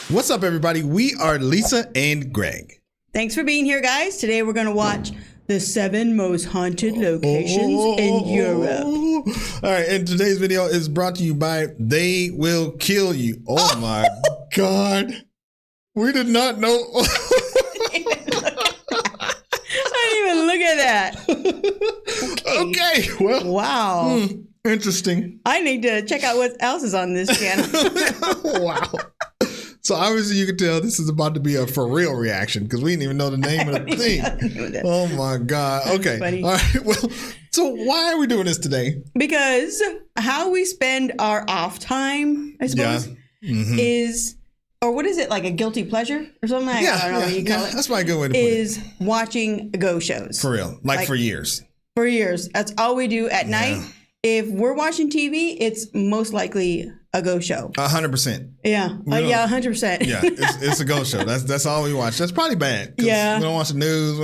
What's up, everybody? We are Lisa and Greg. Thanks for being here, guys. Today we're going to watch the 7 most haunted locations in Europe. All right, and today's video is brought to you by They Will Kill You. Oh my God. We did not know. I didn't even look at that. Okay, well. Wow. Interesting. I need to check out what else is on this channel. Wow. So obviously you can tell this is about to be a for real reaction because we didn't even know the name of the thing. Oh my God. Okay. Funny. All right. Well, so why are we doing this today? Because how we spend our off time, I suppose, is, or what is it, like a guilty pleasure or something? I don't know what you call it. That's my good way to put it. Is watching ghost shows. For real. Like for years. For years. That's all we do at night. If we're watching TV, it's most likely a ghost show. 100%. Yeah. 100%. Yeah, it's a ghost show. That's all we watch. That's probably bad. Yeah. We don't watch the news,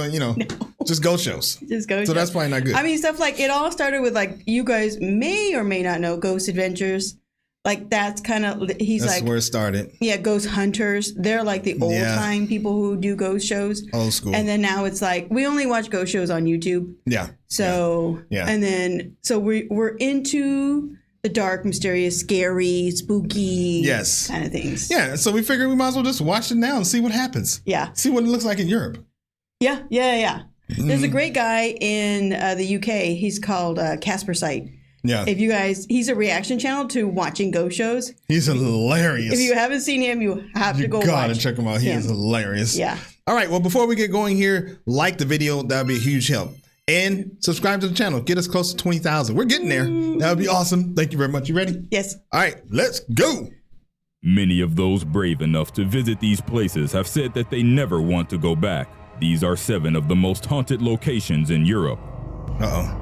just ghost shows. Just ghost shows. So that's probably not good. I mean, stuff like, it all started with, like, you guys may or may not know Ghost Adventures. Like, that's kind of, that's where it started. Yeah, Ghost Hunters. They're like the old time people who do ghost shows. Old school. And then now it's like, we only watch ghost shows on YouTube. Yeah. So, and then, so we're into the dark, mysterious, scary, spooky kind of things. Yeah, so we figured we might as well just watch it now and see what happens. Yeah. See what it looks like in Europe. Yeah. There's a great guy in the UK. He's called Casper Sight. Yeah. If you guys, he's a reaction channel to watching ghost shows. He's hilarious. If you haven't seen him, you have to go watch. You gotta check him out. He is hilarious. Yeah. All right. Well, before we get going here, like the video. That would be a huge help. And subscribe to the channel. Get us close to 20,000. We're getting there. That would be awesome. Thank you very much. You ready? Yes. All right. Let's go. Many of those brave enough to visit these places have said that they never want to go back. These are 7 of the most haunted locations in Europe. Uh-oh.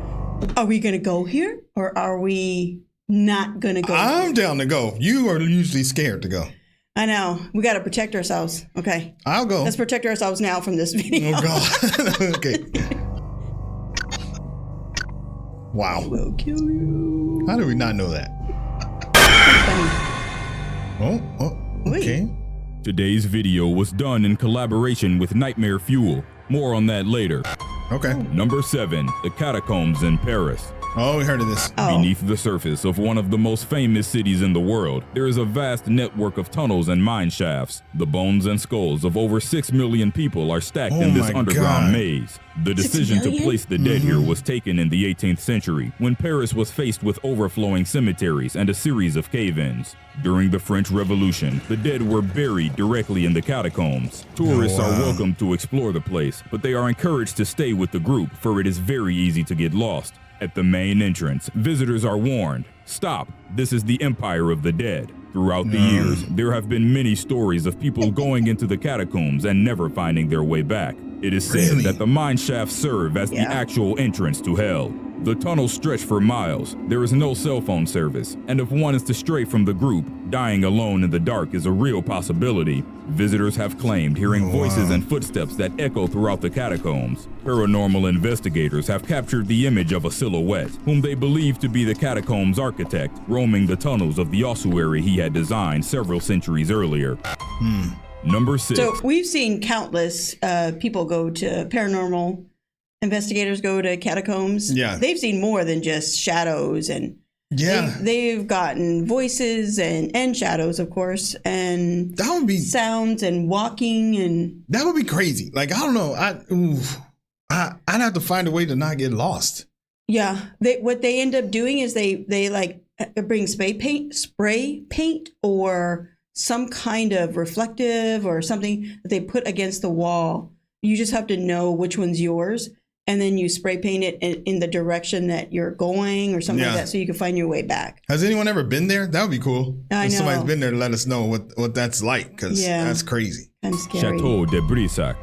Are we going to go here or are we not going to go? I'm down to go. You are usually scared to go. I know. We got to protect ourselves. Okay. I'll go. Let's protect ourselves now from this video. Oh, God. Okay. Wow. We'll kill you. How do we not know that? Okay. Today's video was done in collaboration with Nightmare Fuel. More on that later. Okay. Number 7, the catacombs in Paris. Oh, we heard of this. Beneath the surface of one of the most famous cities in the world, there is a vast network of tunnels and mine shafts. The bones and skulls of over 6 million people are stacked in this underground maze. The decision to place the dead here was taken in the 18th century, when Paris was faced with overflowing cemeteries and a series of cave-ins. During the French Revolution, the dead were buried directly in the catacombs. Tourists are welcome to explore the place, but they are encouraged to stay with the group, for it is very easy to get lost. At the main entrance, visitors are warned, "Stop, this is the Empire of the Dead." Throughout the years, there have been many stories of people going into the catacombs and never finding their way back. It is said that the mine shafts serve as the actual entrance to hell. The tunnels stretch for miles, there is no cell phone service, and if one is to stray from the group, dying alone in the dark is a real possibility. Visitors have claimed hearing voices and footsteps that echo throughout the catacombs. Paranormal investigators have captured the image of a silhouette, whom they believe to be the catacombs architect, roaming the tunnels of the ossuary he had designed several centuries earlier. Number 6. So we've seen countless people go to paranormal investigators go to catacombs. Yeah. They've seen more than just shadows and they've gotten voices and shadows, of course, and that would be sounds and walking, and that would be crazy. Like, I don't know. I'd have to find a way to not get lost. Yeah. What they end up doing is they like bring spray paint or some kind of reflective or something that they put against the wall. You just have to know which one's yours. And then you spray paint it in the direction that you're going or something like that, so you can find your way back. Has anyone ever been there? That would be cool. I know. Somebody's been there to let us know what that's like, because that's crazy. Kind of scary. Chateau de Brissac.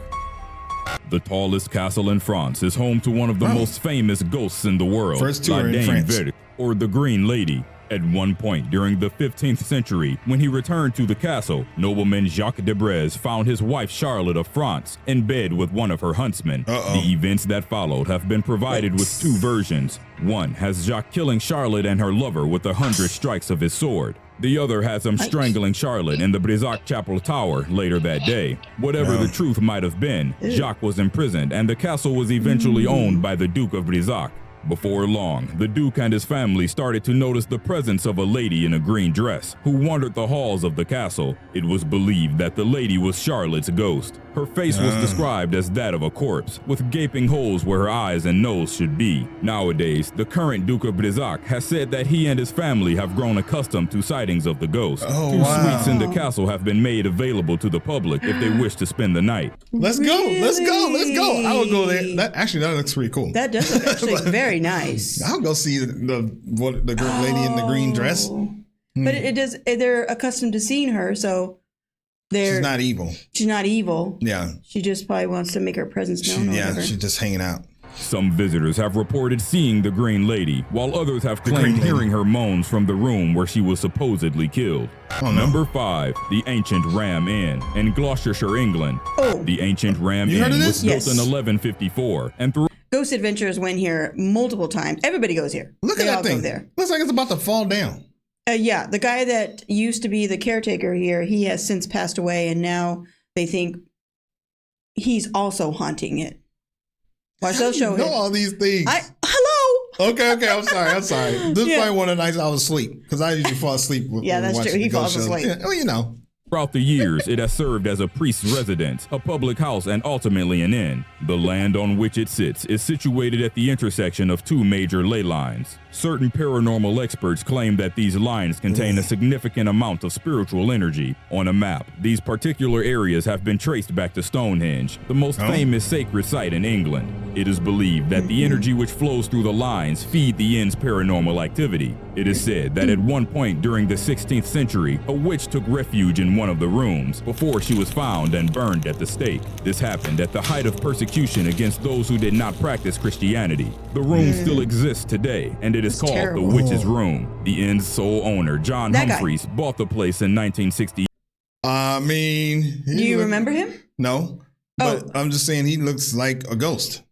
The tallest castle in France is home to one of the most famous ghosts in the world, First tour in France. Verte, or the Green Lady. At one point during the 15th century, when he returned to the castle, nobleman Jacques de Brissac found his wife Charlotte of France in bed with one of her huntsmen. The events that followed have been provided with 2 versions. One has Jacques killing Charlotte and her lover with 100 strikes of his sword. The other has him strangling Charlotte in the Brissac Chapel Tower later that day. Whatever the truth might have been, Jacques was imprisoned and the castle was eventually owned by the Duke of Brissac. Before long, the Duke and his family started to notice the presence of a lady in a green dress who wandered the halls of the castle. It was believed that the lady was Charlotte's ghost. Her face was described as that of a corpse, with gaping holes where her eyes and nose should be. Nowadays, the current Duke of Brissac has said that he and his family have grown accustomed to sightings of the ghost. Two suites in the castle have been made available to the public if they wish to spend the night. Let's go. Let's go. Let's go. I would go there. That looks pretty cool. That does look actually very nice. I'll go see the lady in the green dress. But it does. They're accustomed to seeing her, so she's not evil. She's not evil. Yeah. She just probably wants to make her presence known. She's just hanging out. Some visitors have reported seeing the Green Lady, while others have claimed hearing her moans from the room where she was supposedly killed. Number 5, the ancient Ram Inn in Gloucestershire, England. The ancient Ram Inn was built in 1154 and through Ghost Adventurers went here multiple times. Everybody goes here. Look at that thing. There. Looks like it's about to fall down. Yeah, the guy that used to be the caretaker here, he has since passed away, and now they think he's also haunting it. Watch, they'll show know all these things. Hello. Okay. I'm sorry. This is probably one of the nights I was asleep because I usually fall asleep. That's true. He falls asleep. Yeah, well, you know. Throughout the years, it has served as a priest's residence, a public house, and ultimately an inn. The land on which it sits is situated at the intersection of two major ley lines. Certain paranormal experts claim that these lines contain a significant amount of spiritual energy. On a map, these particular areas have been traced back to Stonehenge, the most famous sacred site in England. It is believed that the energy which flows through the lines feed the inn's paranormal activity. It is said that at one point during the 16th century, a witch took refuge in one of the rooms before she was found and burned at the stake. This happened at the height of persecution against those who did not practice Christianity. The room still exists today, and it is called the Witch's Room. The inn's sole owner, John Humphreys, bought the place in 1960. I mean, do you remember him? No, but I'm just saying he looks like a ghost.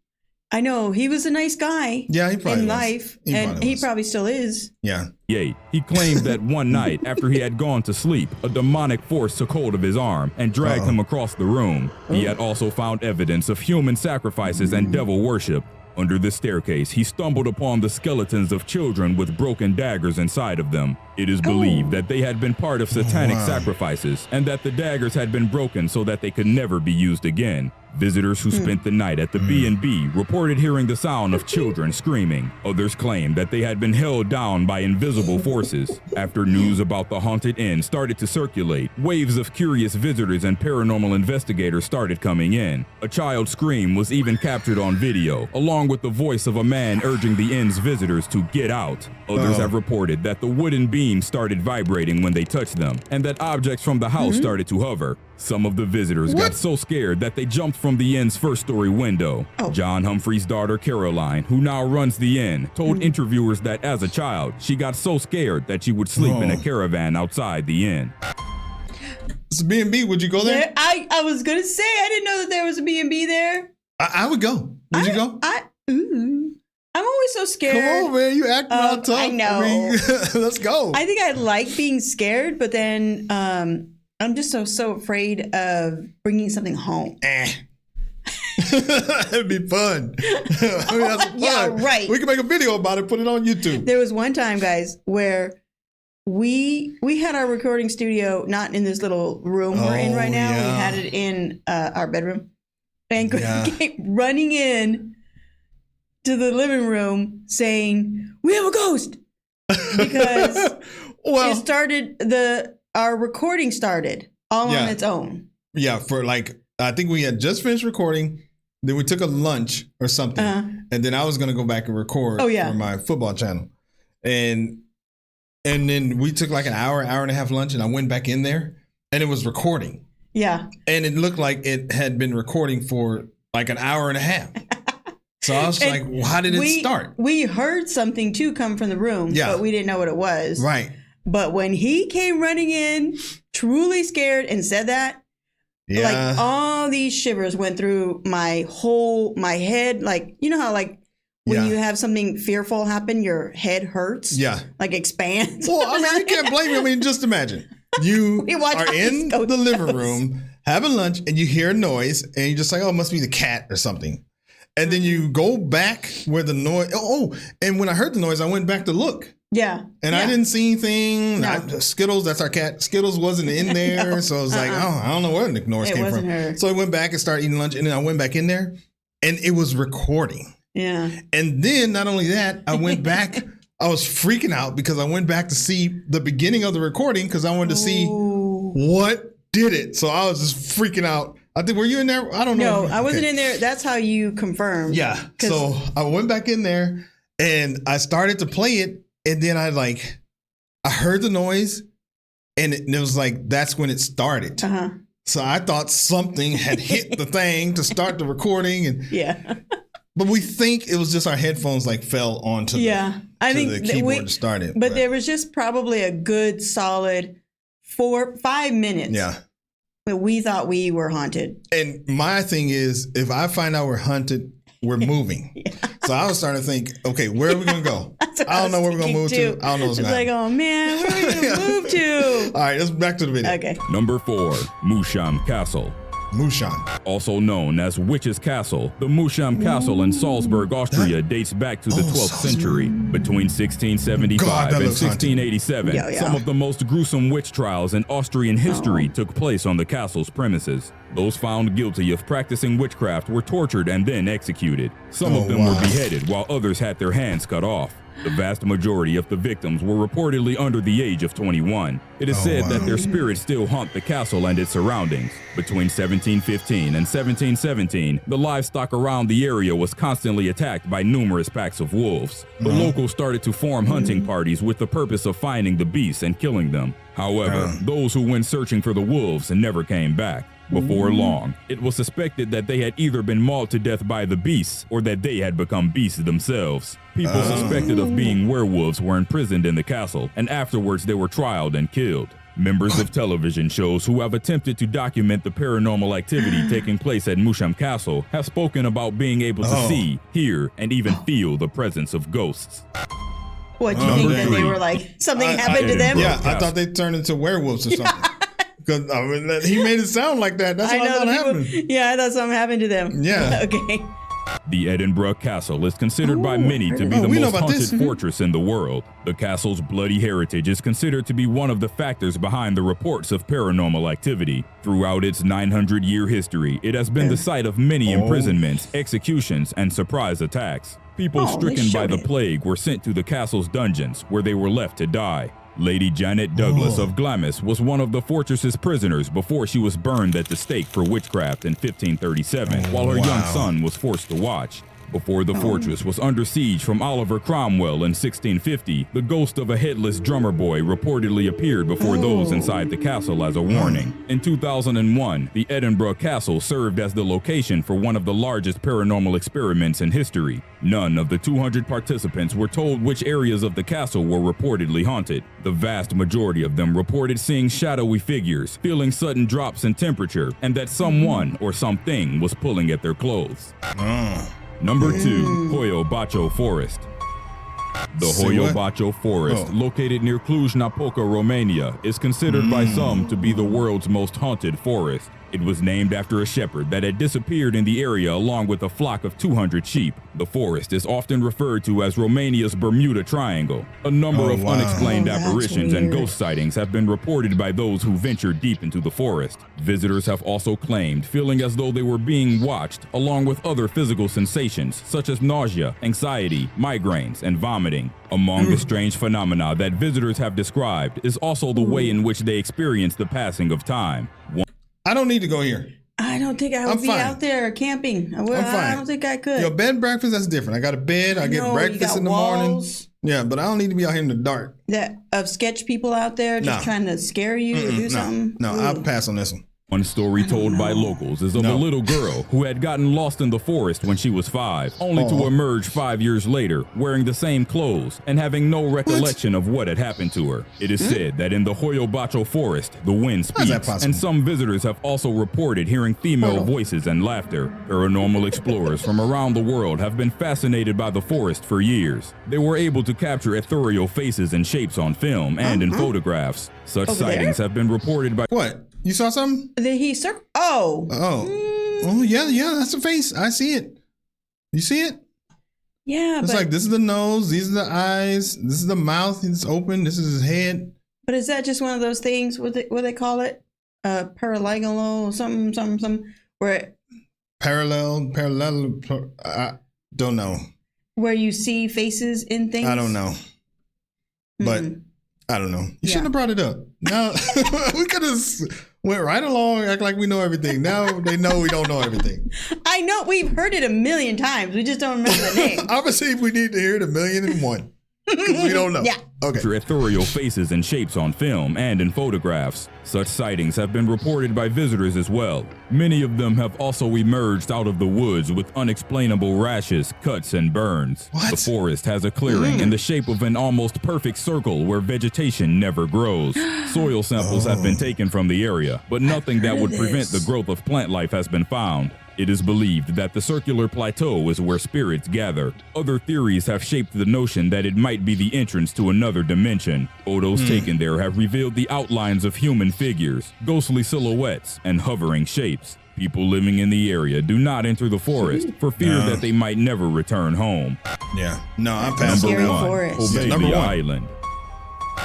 I know, he was a nice guy. Yeah, he probably in was. life, he probably still is. Yeah. He claimed that one night after he had gone to sleep, a demonic force took hold of his arm and dragged him across the room. He had also found evidence of human sacrifices and devil worship. Under the staircase, he stumbled upon the skeletons of children with broken daggers inside of them. It is believed that they had been part of satanic sacrifices and that the daggers had been broken so that they could never be used again. Visitors who spent the night at the B&B reported hearing the sound of children screaming. Others claimed that they had been held down by invisible forces. After news about the haunted inn started to circulate, waves of curious visitors and paranormal investigators started coming in. A child's scream was even captured on video, along with the voice of a man urging the inn's visitors to get out. Others have reported that the wooden beams started vibrating when they touched them, and that objects from the house started to hover. Some of the visitors got so scared that they jumped from the inn's first-story window. John Humphrey's daughter, Caroline, who now runs the inn, told interviewers that as a child, she got so scared that she would sleep in a caravan outside the inn. It's a B&B. Would you go there? I was going to say, I didn't know that there was a B&B there. I would go. Would you go? I'm always so scared. Come on, man. You acting all tough. I know. Let's go. I think I like being scared, but then I'm just so afraid of bringing something home. It'd be fun. That's fun. Yeah, right. We can make a video about it, put it on YouTube. There was one time, guys, where we had our recording studio not in this little room we're in right now. We had it in our bedroom. And came running in to the living room saying, "We have a ghost," because it started our recording started all on its own. Yeah, for I think we had just finished recording, then we took a lunch or something, and then I was gonna go back and record for my football channel, and then we took like an hour and a half lunch, and I went back in there, and it was recording. Yeah, and it looked like it had been recording for like an hour and a half. So I was like, well, how did it start? We heard something too come from the room, but we didn't know what it was. Right. But when he came running in, truly scared, and said that, like all these shivers went through my head. Like, you know how like when you have something fearful happen, your head hurts. Yeah. Like expands. Well, I mean, you can't blame me. I mean, just imagine. You are in the living room having lunch and you hear a noise and you're just like, oh, it must be the cat or something. And then you go back where the noise, and when I heard the noise, I went back to look. Yeah. And I didn't see anything. No. Skittles, that's our cat. Skittles wasn't in there. No. So I was like, oh, I don't know where the noise came from. Her. So I went back and started eating lunch. And then I went back in there and it was recording. Yeah. And then not only that, I went back. I was freaking out because I went back to see the beginning of the recording because I wanted to see what did it. So I was just freaking out. I think, were you in there? I don't know. No, I wasn't in there. That's how you confirmed. Yeah. So I went back in there and I started to play it. And then I heard the noise and it was like, that's when it started. Uh-huh. So I thought something had hit the thing to start the recording. And but we think it was just our headphones fell onto the keyboard to start it. But there was just probably a good solid 4-5 minutes. Yeah. But we thought we were haunted. And my thing is, if I find out we're haunted, we're moving. So I was starting to think, okay, where are we going to go? I don't know where we're going to move to. I don't know what's going to happen. It's like, oh man, where are we going to move to? All right, let's back to the video. Okay. Number 4, Moosham Castle. Moosham. Also known as Witch's Castle, the Moosham Castle in Salzburg, Austria dates back to the 12th century. Between 1675 and 1687, some of the most gruesome witch trials in Austrian history took place on the castle's premises. Those found guilty of practicing witchcraft were tortured and then executed. Some of them were beheaded while others had their hands cut off. The vast majority of the victims were reportedly under the age of 21. It is said that their spirits still haunt the castle and its surroundings. Between 1715 and 1717, the livestock around the area was constantly attacked by numerous packs of wolves. The locals started to form hunting parties with the purpose of finding the beasts and killing them. However, those who went searching for the wolves never came back. Before long, it was suspected that they had either been mauled to death by the beasts or that they had become beasts themselves. People suspected of being werewolves were imprisoned in the castle, and afterwards they were trialed and killed. Members of television shows who have attempted to document the paranormal activity taking place at Moosham Castle have spoken about being able to see, hear, and even feel the presence of ghosts. What, do you think that they were like, something happened to them? Yeah, I thought they turned into werewolves or something. Because he made it sound like that. That's what I thought happened. Yeah, I thought something happened to them. Yeah. Okay. The Edinburgh Castle is considered by many to be the most haunted fortress in the world. The castle's bloody heritage is considered to be one of the factors behind the reports of paranormal activity. Throughout its 900-year history, it has been the site of many imprisonments, executions, and surprise attacks. People stricken by the plague were sent to the castle's dungeons, where they were left to die. Lady Janet Douglas of Glamis was one of the fortress's prisoners before she was burned at the stake for witchcraft in 1537, while her young son was forced to watch. Before the fortress was under siege from Oliver Cromwell in 1650, the ghost of a headless drummer boy reportedly appeared before those inside the castle as a warning. In 2001, the Edinburgh Castle served as the location for one of the largest paranormal experiments in history. None of the 200 participants were told which areas of the castle were reportedly haunted. The vast majority of them reported seeing shadowy figures, feeling sudden drops in temperature, and that someone or something was pulling at their clothes. Number 2, Hoia-Baciu Forest. The Hoia-Baciu Forest, located near Cluj-Napoca, Romania, is considered by some to be the world's most haunted forest. It was named after a shepherd that had disappeared in the area along with a flock of 200 sheep. The forest is often referred to as Romania's Bermuda Triangle. A number of unexplained apparitions and ghost sightings have been reported by those who ventured deep into the forest. Visitors have also claimed feeling as though they were being watched, along with other physical sensations such as nausea, anxiety, migraines, and vomiting. Among the strange phenomena that visitors have described is also the way in which they experience the passing of time. I don't need to go here. I don't think I would be out there camping. I'm fine. I don't think I could. Your bed and breakfast, that's different. I got a bed. I get breakfast in the morning. Yeah, but I don't need to be out here in the dark. That of sketch people out there just trying to scare you or do something. No, I'll pass on this one. One story told by locals is of a little girl who had gotten lost in the forest when she was 5, only to emerge 5 years later wearing the same clothes and having no recollection of what had happened to her. It is said that in the Hoia-Baciu Forest, the wind speaks, and some visitors have also reported hearing female voices and laughter. Paranormal explorers from around the world have been fascinated by the forest for years. They were able to capture ethereal faces and shapes on film and in photographs. Such sightings have been reported by... What? You saw something? Oh, yeah, that's a face. I see it. You see it? Yeah, it's like, this is the nose, these are the eyes, this is the mouth, it's open, this is his head. But is that just one of those things, what they call it? Parallel, something, where... Parallel, I don't know. Where you see faces in things? I don't know. But... I don't know. You shouldn't have brought it up. Now we could have went right along, act like we know everything. Now they know we don't know everything. I know we've heard it a million times. We just don't remember the name. Obviously, we need to hear it 1,000,001. We don't know. Yeah. Okay. Ethereal faces and shapes on film and in photographs. Such sightings have been reported by visitors as well. Many of them have also emerged out of the woods with unexplainable rashes, cuts, and burns. What? The forest has a clearing in the shape of an almost perfect circle where vegetation never grows. Soil samples have been taken from the area, but nothing that would prevent the growth of plant life has been found. It is believed that the circular plateau is where spirits gather. Other theories have shaped the notion that it might be the entrance to another dimension. Photos taken there have revealed the outlines of human figures, ghostly silhouettes, and hovering shapes. People living in the area do not enter the forest for fear that they might never return home. Yeah. No, I'm passing. Number 1, Poveglia Island.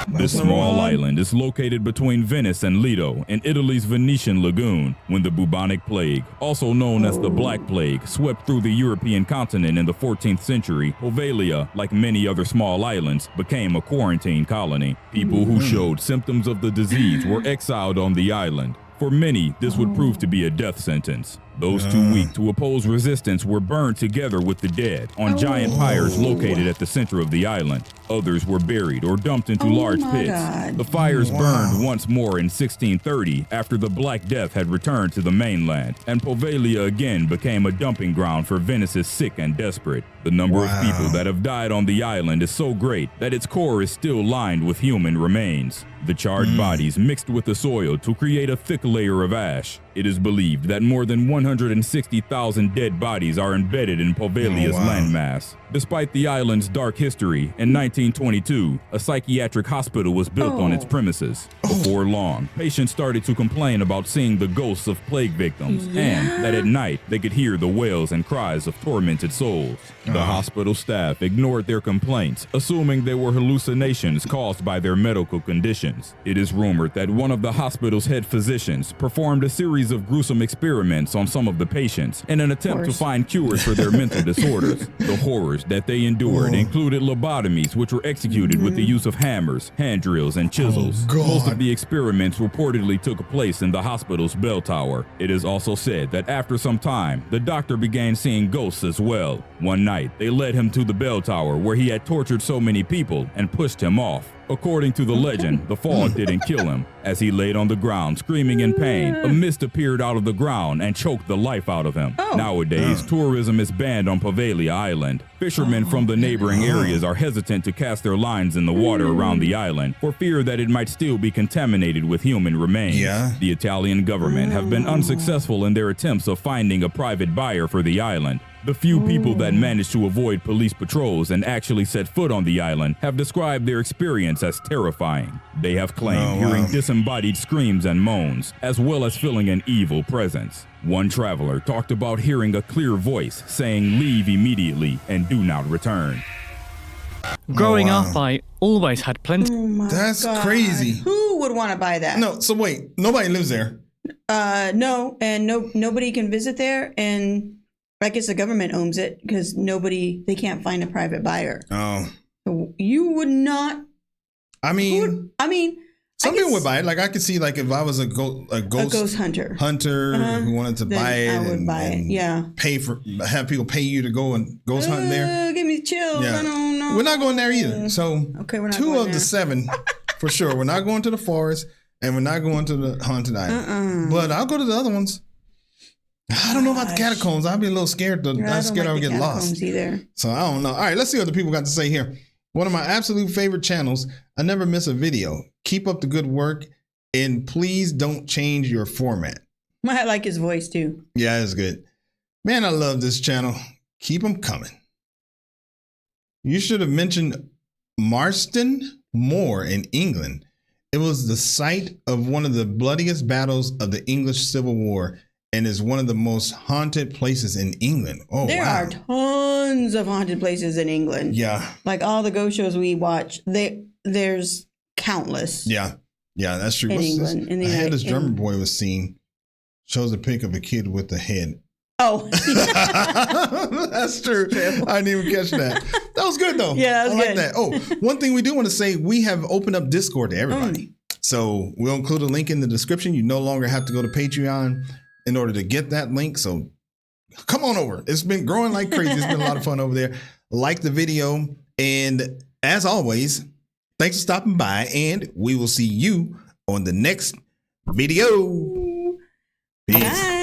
This small island is located between Venice and Lido in Italy's Venetian lagoon. When the bubonic plague, also known as the Black Plague, swept through the European continent in the 14th century, Poveglia, like many other small islands, became a quarantine colony. People who showed symptoms of the disease were exiled on the island. For many, this would prove to be a death sentence. Those too weak to oppose resistance were burned together with the dead on giant pyres located at the center of the island. Others were buried or dumped into large pits. The fires burned once more in 1630 after the Black Death had returned to the mainland, and Poveglia again became a dumping ground for Venice's sick and desperate. The number of people that have died on the island is so great that its core is still lined with human remains. The charred bodies mixed with the soil to create a thick layer of ash. It is believed that more than 160,000 dead bodies are embedded in Poveglia's landmass. Despite the island's dark history, in 1922, a psychiatric hospital was built on its premises. Before long, patients started to complain about seeing the ghosts of plague victims and that at night they could hear the wails and cries of tormented souls. The hospital staff ignored their complaints, assuming they were hallucinations caused by their medical conditions. It is rumored that one of the hospital's head physicians performed a series of gruesome experiments on some of the patients in an attempt to find cures for their mental disorders. The horrors that they endured included lobotomies, which were executed with the use of hammers, hand drills, and chisels. Most of the experiments reportedly took place in the hospital's bell tower. It is also said that after some time, the doctor began seeing ghosts as well. One night, they led him to the bell tower where he had tortured so many people and pushed him off. According to the legend, the fall didn't kill him. As he laid on the ground screaming in pain, a mist appeared out of the ground and choked the life out of him. Nowadays, tourism is banned on Poveglia Island. Fishermen from the neighboring areas are hesitant to cast their lines in the water around the island for fear that it might still be contaminated with human remains. The Italian government have been unsuccessful in their attempts of finding a private buyer for the island. The few people that managed to avoid police patrols and actually set foot on the island have described their experience as terrifying. They have claimed hearing disembodied screams and moans, as well as feeling an evil presence. One traveler talked about hearing a clear voice saying, "Leave immediately and do not return." Growing up, I always had plenty. That's crazy. Who would want to buy that? No, so wait, nobody lives there. No, and nobody can visit there, and I guess the government owns it because they can't find a private buyer. So you would not. I mean, some people would buy it. Like I could see, like if I was a ghost hunter who wanted to buy it, I would buy it. Yeah, have people pay you to go and ghost hunt there. Give me chills. Yeah. I don't know. We're not going there either. So okay, we're not 2 going of there. the 7 for sure. We're not going to the forest. And we're not going to the Haunted Island. But I'll go to the other ones. I don't know about the catacombs. I'd be a little scared. I'm scared I would get lost. Either. So I don't know. All right, let's see what the people got to say here. One of my absolute favorite channels. I never miss a video. Keep up the good work. And please don't change your format. I like his voice too. Yeah, it's good. Man, I love this channel. Keep them coming. You should have mentioned Marston Moor in England. It was the site of one of the bloodiest battles of the English Civil War and is one of the most haunted places in England. Oh, there are tons of haunted places in England. Yeah. Like all the ghost shows we watch, there's countless. Yeah. Yeah, that's true. In What's England. This? I had this German boy was seen. Shows a pic of a kid with the head. Oh. That's true. I didn't even catch that. That was good, though. Yeah, that was I like good. that. Oh, one thing we do want to say, we have opened up Discord to everybody. So we'll include a link in the description. You no longer have to go to Patreon in order to get that link. So come on over. It's been growing like crazy. It's been a lot of fun over there. Like the video. And as always, thanks for stopping by. And we will see you on the next video. Peace. Bye.